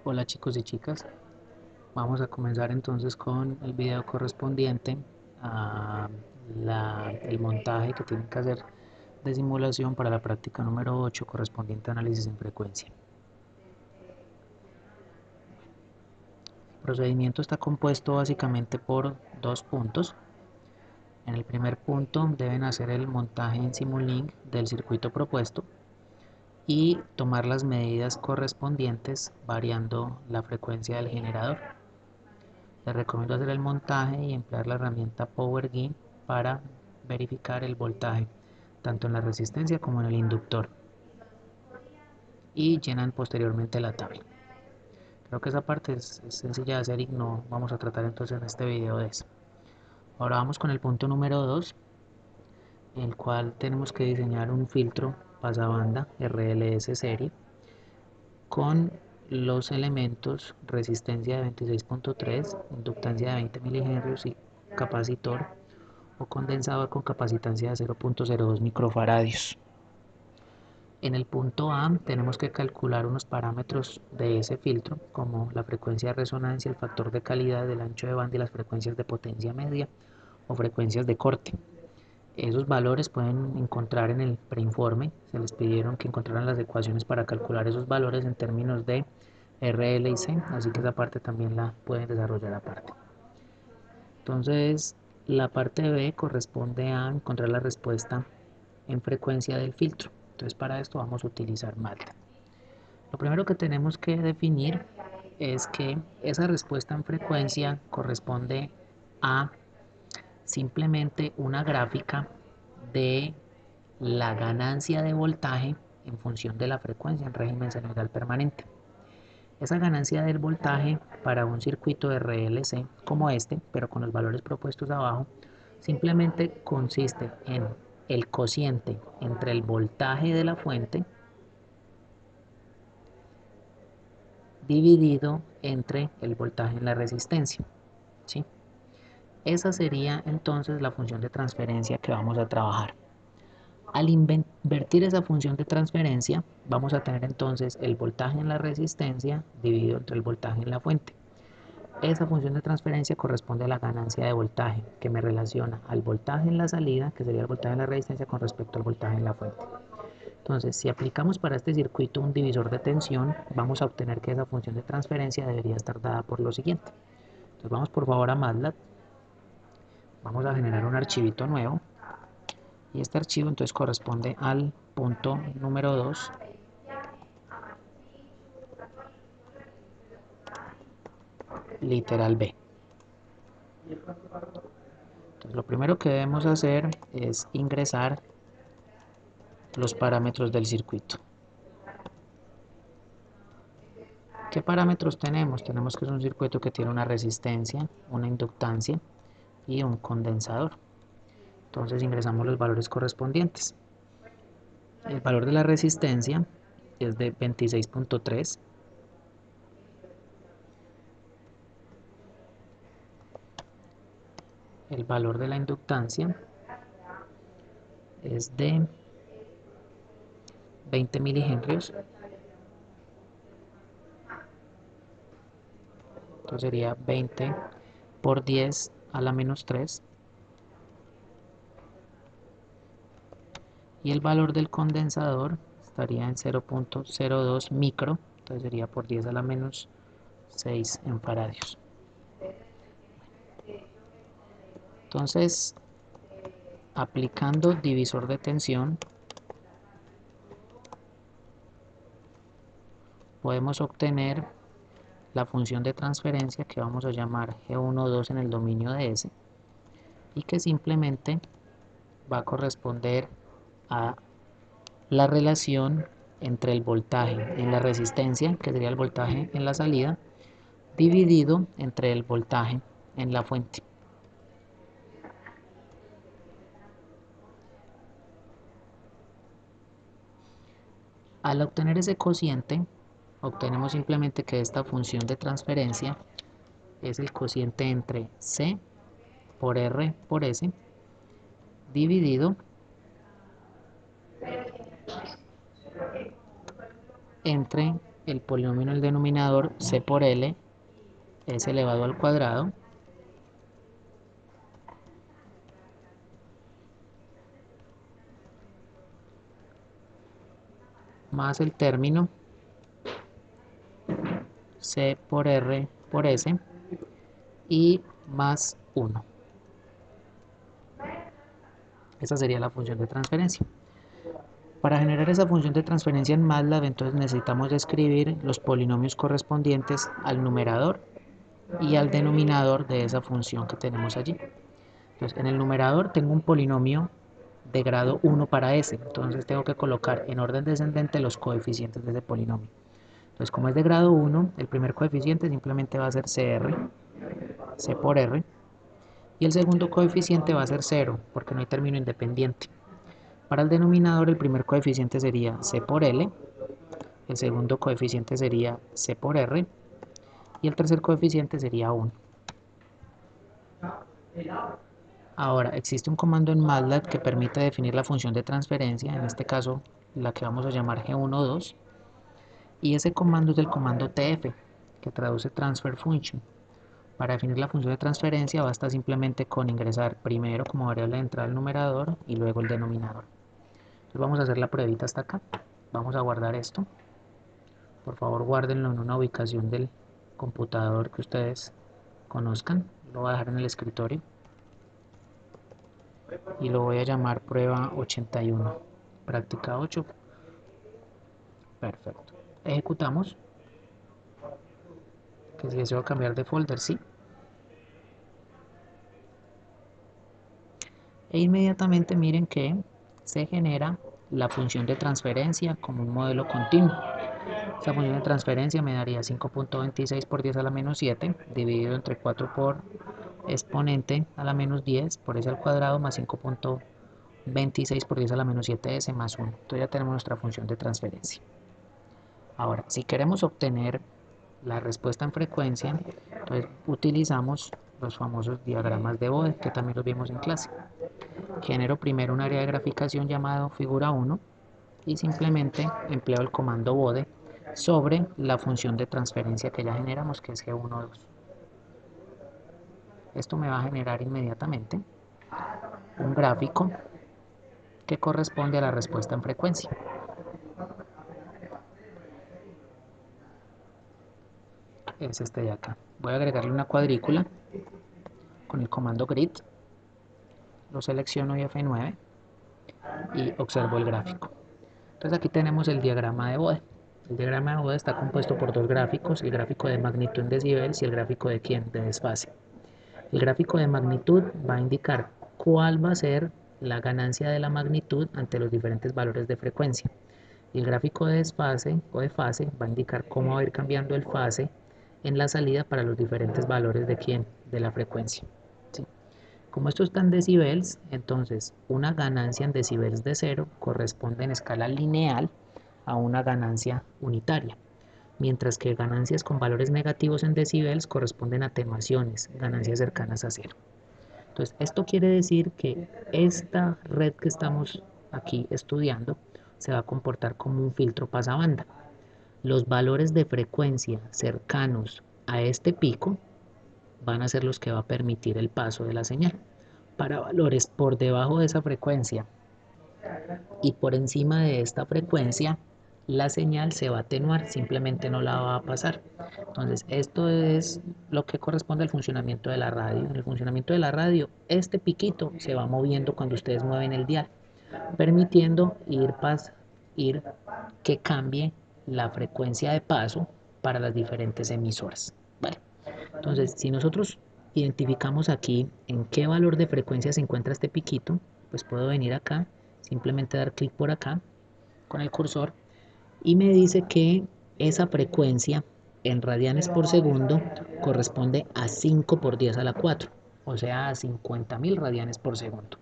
Hola chicos y chicas, vamos a comenzar entonces con el video correspondiente a el montaje que tienen que hacer de simulación para la práctica número 8 correspondiente a análisis en frecuencia. El procedimiento está compuesto básicamente por dos puntos. En el primer punto deben hacer el montaje en Simulink del circuito propuesto y tomar las medidas correspondientes variando la frecuencia del generador. Les recomiendo hacer el montaje y emplear la herramienta PowerGui para verificar el voltaje, tanto en la resistencia como en el inductor. Y llenan posteriormente la tabla. Creo que esa parte es sencilla de hacer y no vamos a tratar entonces en este video de eso. Ahora vamos con el punto número 2, en el cual tenemos que diseñar un filtro pasabanda RLS serie con los elementos resistencia de 26.3, inductancia de 20 milihenrios y capacitor o condensador con capacitancia de 0.02 microfaradios. En el punto A tenemos que calcular unos parámetros de ese filtro, como la frecuencia de resonancia, el factor de calidad, el ancho de banda y las frecuencias de potencia media o frecuencias de corte. Esos valores pueden encontrar en el preinforme. Se les pidieron que encontraran las ecuaciones para calcular esos valores en términos de RL y C, así que esa parte también la pueden desarrollar aparte. Entonces, la parte B corresponde a encontrar la respuesta en frecuencia del filtro. Entonces, para esto vamos a utilizar MATLAB. Lo primero que tenemos que definir es que esa respuesta en frecuencia corresponde a simplemente una gráfica de la ganancia de voltaje en función de la frecuencia en régimen senoidal permanente. Esa ganancia del voltaje para un circuito de RLC como este, pero con los valores propuestos abajo, simplemente consiste en el cociente entre el voltaje de la fuente dividido entre el voltaje en la resistencia, ¿sí? Esa sería entonces la función de transferencia que vamos a trabajar. Al invertir esa función de transferencia, vamos a tener entonces el voltaje en la resistencia dividido entre el voltaje en la fuente. Esa función de transferencia corresponde a la ganancia de voltaje, que me relaciona al voltaje en la salida, que sería el voltaje en la resistencia, con respecto al voltaje en la fuente. Entonces, si aplicamos para este circuito un divisor de tensión, vamos a obtener que esa función de transferencia debería estar dada por lo siguiente. Entonces, vamos por favor a MATLAB, vamos a generar un archivito nuevo, y este archivo entonces corresponde al punto número 2, literal B. Entonces, lo primero que debemos hacer es ingresar los parámetros del circuito. ¿Qué parámetros tenemos? Tenemos que es un circuito que tiene una resistencia, una inductancia y un condensador. Entonces ingresamos los valores correspondientes. El valor de la resistencia es de 26.3. El valor de la inductancia es de 20 milihenrios. Entonces sería 20 por 10 a la menos 3. Y el valor del condensador estaría en 0.02 micro. Entonces sería por 10 a la menos 6 en faradios. Entonces, aplicando divisor de tensión, podemos obtener la función de transferencia que vamos a llamar G12 en el dominio de S y que simplemente va a corresponder a la relación entre el voltaje en la resistencia, que sería el voltaje en la salida, dividido entre el voltaje en la fuente. Al obtener ese cociente, obtenemos simplemente que esta función de transferencia es el cociente entre C por R por S dividido entre el polinomio en el denominador c por L s elevado al cuadrado más el término c por R por S y más 1. Esa sería la función de transferencia. Para generar esa función de transferencia en MATLAB, entonces necesitamos describir los polinomios correspondientes al numerador y al denominador de esa función que tenemos allí. Entonces, en el numerador tengo un polinomio de grado 1 para S, entonces tengo que colocar en orden descendente los coeficientes de ese polinomio. Entonces, como es de grado 1, el primer coeficiente simplemente va a ser CR, C por R, y el segundo coeficiente va a ser 0, porque no hay término independiente. Para el denominador, el primer coeficiente sería C por L, el segundo coeficiente sería C por R, y el tercer coeficiente sería 1. Ahora, existe un comando en MATLAB que permite definir la función de transferencia, en este caso la que vamos a llamar G12, y ese comando es el comando TF, que traduce Transfer Function. Para definir la función de transferencia basta simplemente con ingresar primero como variable de entrada el numerador y luego el denominador. Entonces vamos a hacer la pruebita hasta acá. Vamos a guardar esto. Por favor, guárdenlo en una ubicación del computador que ustedes conozcan. Lo voy a dejar en el escritorio. Y lo voy a llamar prueba 81. Práctica 8. Perfecto. Ejecutamos. Que si deseo cambiar de folder, sí. E inmediatamente miren que se genera la función de transferencia como un modelo continuo. Esa función de transferencia me daría 5.26 por 10 a la menos 7 dividido entre 4 por exponente a la menos 10 por s al cuadrado más 5.26 por 10 a la menos 7s más 1. Entonces ya tenemos nuestra función de transferencia. Ahora, si queremos obtener la respuesta en frecuencia, entonces utilizamos los famosos diagramas de Bode, que también los vimos en clase. Genero primero un área de graficación llamado figura 1 y simplemente empleo el comando Bode sobre la función de transferencia que ya generamos, que es G12. Esto me va a generar inmediatamente un gráfico que corresponde a la respuesta en frecuencia. Es este de acá. Voy a agregarle una cuadrícula con el comando grid. Lo selecciono y F9 y observo el gráfico. Entonces aquí tenemos el diagrama de Bode. El diagrama de Bode está compuesto por dos gráficos, el gráfico de magnitud en decibeles y el gráfico de ¿quién? De desfase. El gráfico de magnitud va a indicar cuál va a ser la ganancia de la magnitud ante los diferentes valores de frecuencia. Y el gráfico de desfase o de fase va a indicar cómo va a ir cambiando el fase en la salida para los diferentes valores de ¿quién? De la frecuencia. ¿Sí? Como esto está en decibels, entonces una ganancia en decibels de 0 corresponde en escala lineal a una ganancia unitaria, mientras que ganancias con valores negativos en decibels corresponden a atenuaciones, ganancias cercanas a 0. Entonces, esto quiere decir que esta red que estamos aquí estudiando se va a comportar como un filtro pasabanda. Los valores de frecuencia cercanos a este pico van a ser los que va a permitir el paso de la señal. Para valores por debajo de esa frecuencia y por encima de esta frecuencia, la señal se va a atenuar, simplemente no la va a pasar. Entonces, esto es lo que corresponde al funcionamiento de la radio. En el funcionamiento de la radio, este piquito se va moviendo cuando ustedes mueven el dial, permitiendo ir que cambie la frecuencia de paso para las diferentes emisoras. ¿Vale? Entonces, si nosotros identificamos aquí en qué valor de frecuencia se encuentra este piquito, pues puedo venir acá, simplemente dar clic por acá con el cursor y me dice que esa frecuencia en radianes por segundo corresponde a 5 por 10 a la 4, o sea, a 50.000 radianes por segundo.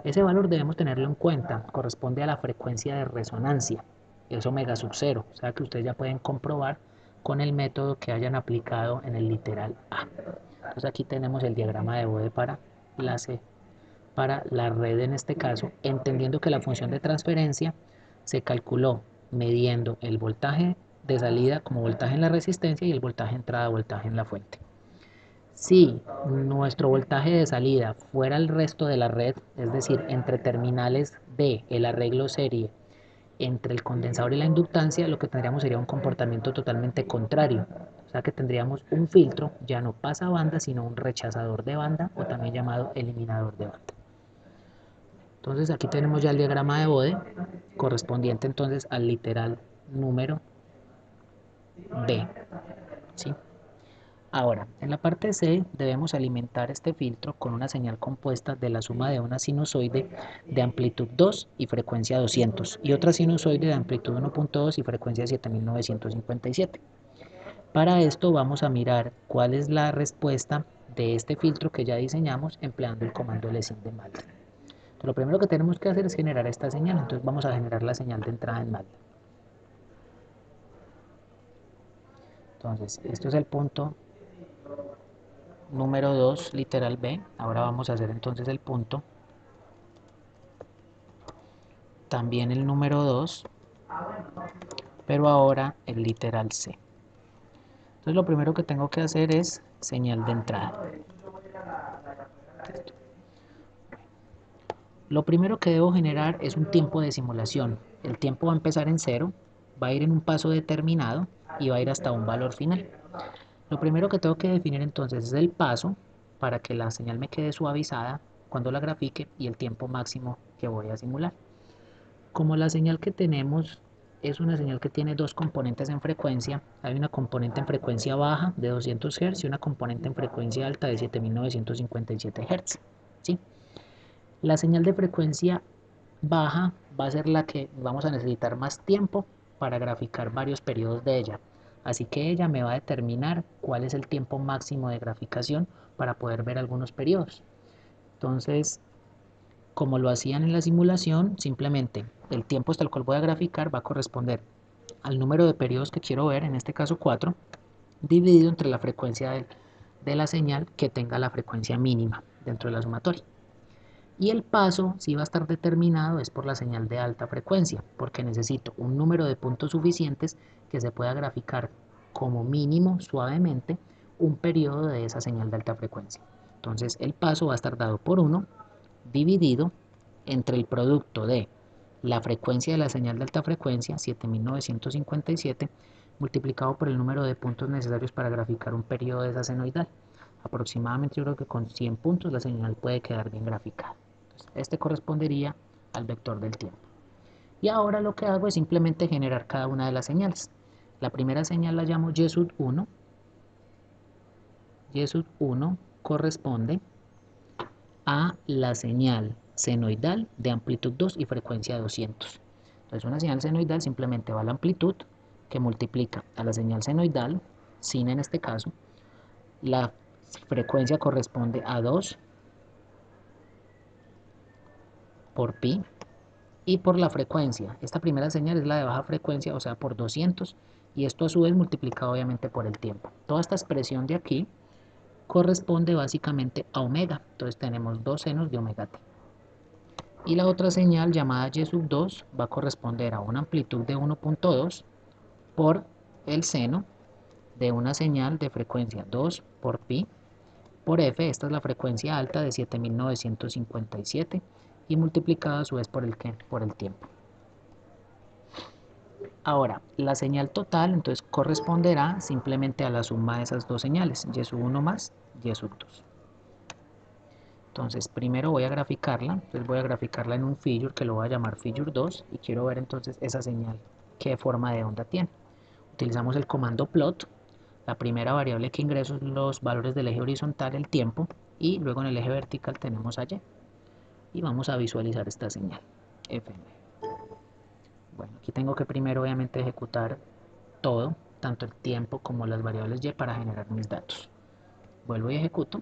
Ese valor debemos tenerlo en cuenta, corresponde a la frecuencia de resonancia, es omega sub 0, o sea que ustedes ya pueden comprobar con el método que hayan aplicado en el literal A. Entonces aquí tenemos el diagrama de Bode para la red en este caso, entendiendo que la función de transferencia se calculó midiendo el voltaje de salida como voltaje en la resistencia y el voltaje de entrada, voltaje en la fuente. Si nuestro voltaje de salida fuera el resto de la red, es decir, entre terminales B, el arreglo serie, entre el condensador y la inductancia, lo que tendríamos sería un comportamiento totalmente contrario. O sea que tendríamos un filtro, ya no pasabanda, sino un rechazador de banda o también llamado eliminador de banda. Entonces aquí tenemos ya el diagrama de Bode, correspondiente entonces al literal número B, ¿sí? Ahora, en la parte C debemos alimentar este filtro con una señal compuesta de la suma de una sinusoide de amplitud 2 y frecuencia 200 y otra sinusoide de amplitud 1.2 y frecuencia 7957. Para esto vamos a mirar cuál es la respuesta de este filtro que ya diseñamos empleando el comando lsin de MATLAB. Entonces, lo primero que tenemos que hacer es generar esta señal, entonces vamos a generar la señal de entrada en MATLAB. Entonces, esto es el punto número 2, literal B. Ahora vamos a hacer entonces el punto. También el número 2, pero ahora el literal C. Entonces lo primero que tengo que hacer es señal de entrada. Lo primero que debo generar es un tiempo de simulación. El tiempo va a empezar en 0, va a ir en un paso determinado y va a ir hasta un valor final. Lo primero que tengo que definir entonces es el paso para que la señal me quede suavizada cuando la grafique y el tiempo máximo que voy a simular. Como la señal que tenemos es una señal que tiene dos componentes en frecuencia, hay una componente en frecuencia baja de 200 Hz y una componente en frecuencia alta de 7957 Hz. ¿Sí? La señal de frecuencia baja va a ser la que vamos a necesitar más tiempo para graficar varios periodos de ella. Así que ella me va a determinar cuál es el tiempo máximo de graficación para poder ver algunos periodos. Entonces, como lo hacían en la simulación, simplemente el tiempo hasta el cual voy a graficar va a corresponder al número de periodos que quiero ver, en este caso 4, dividido entre la frecuencia de la señal que tenga la frecuencia mínima dentro de la sumatoria. Y el paso, si va a estar determinado, es por la señal de alta frecuencia, porque necesito un número de puntos suficientes que se pueda graficar como mínimo, suavemente, un periodo de esa señal de alta frecuencia. Entonces el paso va a estar dado por 1 dividido entre el producto de la frecuencia de la señal de alta frecuencia, 7957, multiplicado por el número de puntos necesarios para graficar un periodo de esa senoidal. Aproximadamente yo creo que con 100 puntos la señal puede quedar bien graficada. Entonces, este correspondería al vector del tiempo. Y ahora lo que hago es simplemente generar cada una de las señales. La primera señal la llamo YSUD1. YSUD1 corresponde a la señal senoidal de amplitud 2 y frecuencia 200. Entonces una señal senoidal simplemente va a la amplitud que multiplica a la señal senoidal, sin en este caso, la frecuencia corresponde a 2 por pi y por la frecuencia. Esta primera señal es la de baja frecuencia, o sea por 200, y esto a su vez multiplicado obviamente por el tiempo. Toda esta expresión de aquí corresponde básicamente a omega, entonces tenemos 2 senos de omega t. Y la otra señal llamada Y2 va a corresponder a una amplitud de 1.2 por el seno de una señal de frecuencia 2 por pi por f, esta es la frecuencia alta de 7957 y multiplicada a su vez por el tiempo. Ahora, la señal total entonces corresponderá simplemente a la suma de esas dos señales, Y1 más Y2. Entonces, primero voy a graficarla, entonces voy a graficarla en un figure que lo voy a llamar figure 2 y quiero ver entonces esa señal, qué forma de onda tiene. Utilizamos el comando plot, la primera variable que ingreso es los valores del eje horizontal, el tiempo, y luego en el eje vertical tenemos a Y. Y vamos a visualizar esta señal, Fm. Bueno, aquí tengo que primero obviamente ejecutar todo, tanto el tiempo como las variables Y para generar mis datos. Vuelvo y ejecuto,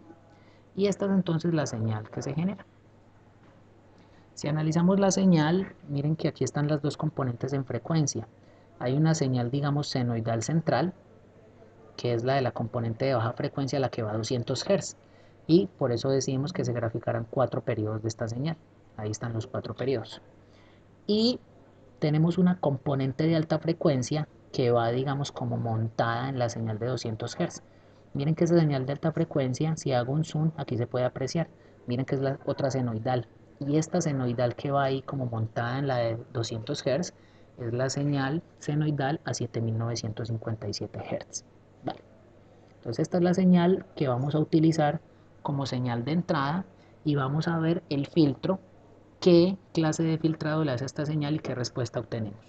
y esta es entonces la señal que se genera. Si analizamos la señal, miren que aquí están las dos componentes en frecuencia. Hay una señal, digamos, senoidal central, que es la de la componente de baja frecuencia, la que va a 200 Hz. Y por eso decidimos que se graficaran 4 periodos de esta señal. Ahí están los 4 periodos. Y tenemos una componente de alta frecuencia, que va, digamos, como montada en la señal de 200 Hz. Miren que esa señal de alta frecuencia, si hago un zoom, aquí se puede apreciar. Miren que es la otra senoidal. Y esta senoidal que va ahí como montada en la de 200 Hz es la señal senoidal a 7957 Hz. Vale. Entonces esta es la señal que vamos a utilizar como señal de entrada y vamos a ver el filtro, qué clase de filtrado le hace a esta señal y qué respuesta obtenemos.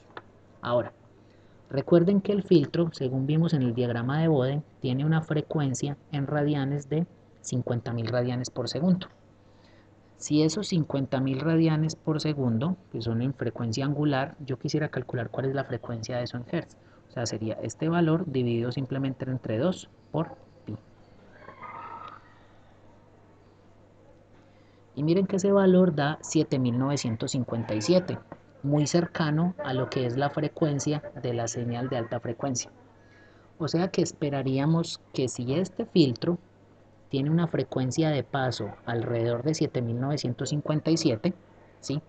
Ahora, recuerden que el filtro, según vimos en el diagrama de Bode, tiene una frecuencia en radianes de 50.000 radianes por segundo. Si esos 50.000 radianes por segundo, que son en frecuencia angular, yo quisiera calcular cuál es la frecuencia de eso en hertz. O sea, sería este valor dividido simplemente entre 2 por pi. Y miren que ese valor da 7957, muy cercano a lo que es la frecuencia de la señal de alta frecuencia. O sea que esperaríamos que si este filtro tiene una frecuencia de paso alrededor de 7957, ¿sí?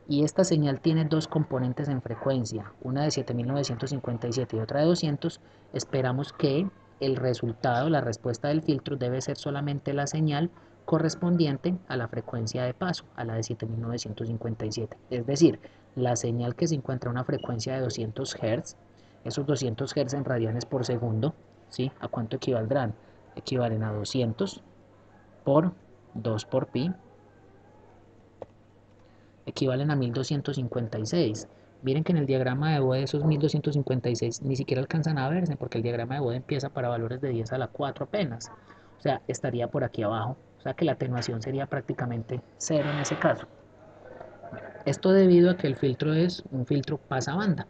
Y esta señal tiene dos componentes en frecuencia, una de 7957 y otra de 200, esperamos que el resultado, la respuesta del filtro debe ser solamente la señal correspondiente a la frecuencia de paso, a la de 7957. Es decir, la señal que se encuentra a una frecuencia de 200 Hz, esos 200 Hz en radianes por segundo, ¿sí? ¿A cuánto equivaldrán? Equivalen a 200 por 2 por pi, equivalen a 1256. Miren que en el diagrama de Bode esos 1256 ni siquiera alcanzan a verse porque el diagrama de Bode empieza para valores de 10 a la 4 apenas. O sea, estaría por aquí abajo. O sea que la atenuación sería prácticamente cero en ese caso. Esto debido a que el filtro es un filtro pasabanda.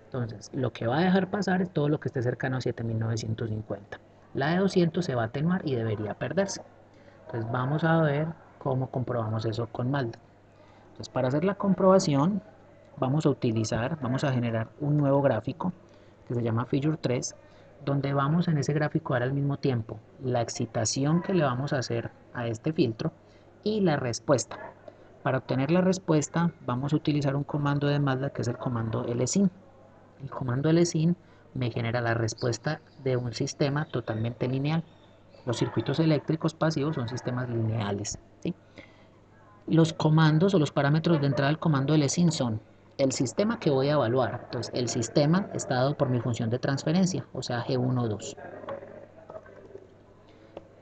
Entonces, lo que va a dejar pasar es todo lo que esté cercano a 7950. La de 200 se va a atenuar y debería perderse. Entonces, vamos a ver cómo comprobamos eso con Malda. Entonces, para hacer la comprobación, vamos a generar un nuevo gráfico que se llama Figure 3, donde vamos en ese gráfico a dar al mismo tiempo la excitación que le vamos a hacer a este filtro y la respuesta. Para obtener la respuesta vamos a utilizar un comando de MATLAB que es el comando lsin. El comando lsin me genera la respuesta de un sistema totalmente lineal. Los circuitos eléctricos pasivos son sistemas lineales, ¿sí? Los comandos o los parámetros de entrada del comando lsin son el sistema que voy a evaluar. Entonces, el sistema está dado por mi función de transferencia, o sea, G1, 2.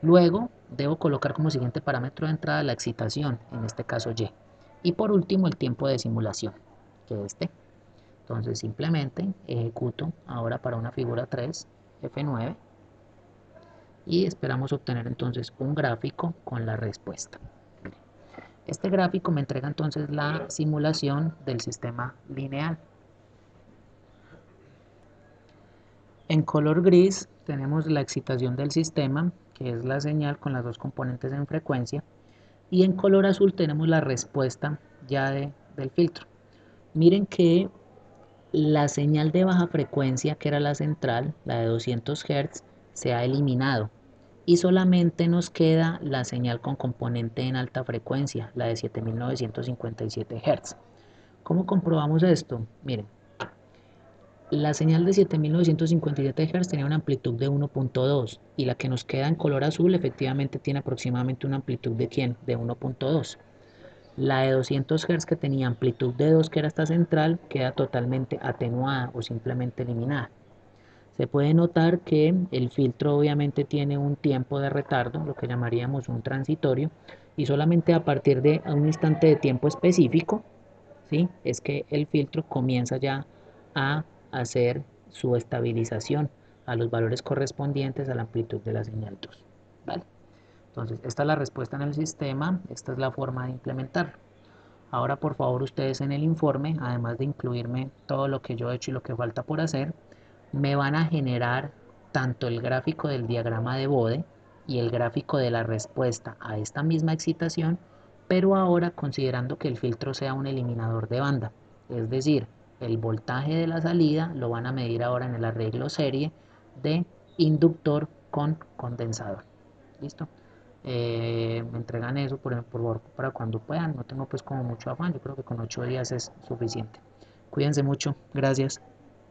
Luego, debo colocar como siguiente parámetro de entrada la excitación, en este caso Y. Y por último, el tiempo de simulación, que es este. Entonces, simplemente ejecuto ahora para una figura 3, F9, y esperamos obtener entonces un gráfico con la respuesta. Este gráfico me entrega entonces la simulación del sistema lineal. En color gris tenemos la excitación del sistema, que es la señal con las dos componentes en frecuencia, y en color azul tenemos la respuesta ya del filtro. Miren que la señal de baja frecuencia, que era la central, la de 200 Hz, se ha eliminado y solamente nos queda la señal con componente en alta frecuencia, la de 7957 Hz. ¿Cómo comprobamos esto? Miren, la señal de 7957 Hz tenía una amplitud de 1.2 y la que nos queda en color azul efectivamente tiene aproximadamente una amplitud de ¿quién? De 1.2. La de 200 Hz que tenía amplitud de 2, que era esta central, queda totalmente atenuada o simplemente eliminada. Se puede notar que el filtro obviamente tiene un tiempo de retardo, lo que llamaríamos un transitorio, y solamente a partir de un instante de tiempo específico, ¿sí? Es que el filtro comienza ya a hacer su estabilización a los valores correspondientes a la amplitud de la señal 2. ¿Vale? Entonces, esta es la respuesta en el sistema, esta es la forma de implementarlo. Ahora, por favor, ustedes en el informe, además de incluirme todo lo que yo he hecho y lo que falta por hacer, me van a generar tanto el gráfico del diagrama de Bode y el gráfico de la respuesta a esta misma excitación, pero ahora considerando que el filtro sea un eliminador de banda, es decir, el voltaje de la salida lo van a medir ahora en el arreglo serie de inductor con condensador. ¿Listo? Me entregan eso por favor para cuando puedan, no tengo pues como mucho afán, yo creo que con 8 días es suficiente. Cuídense mucho, gracias.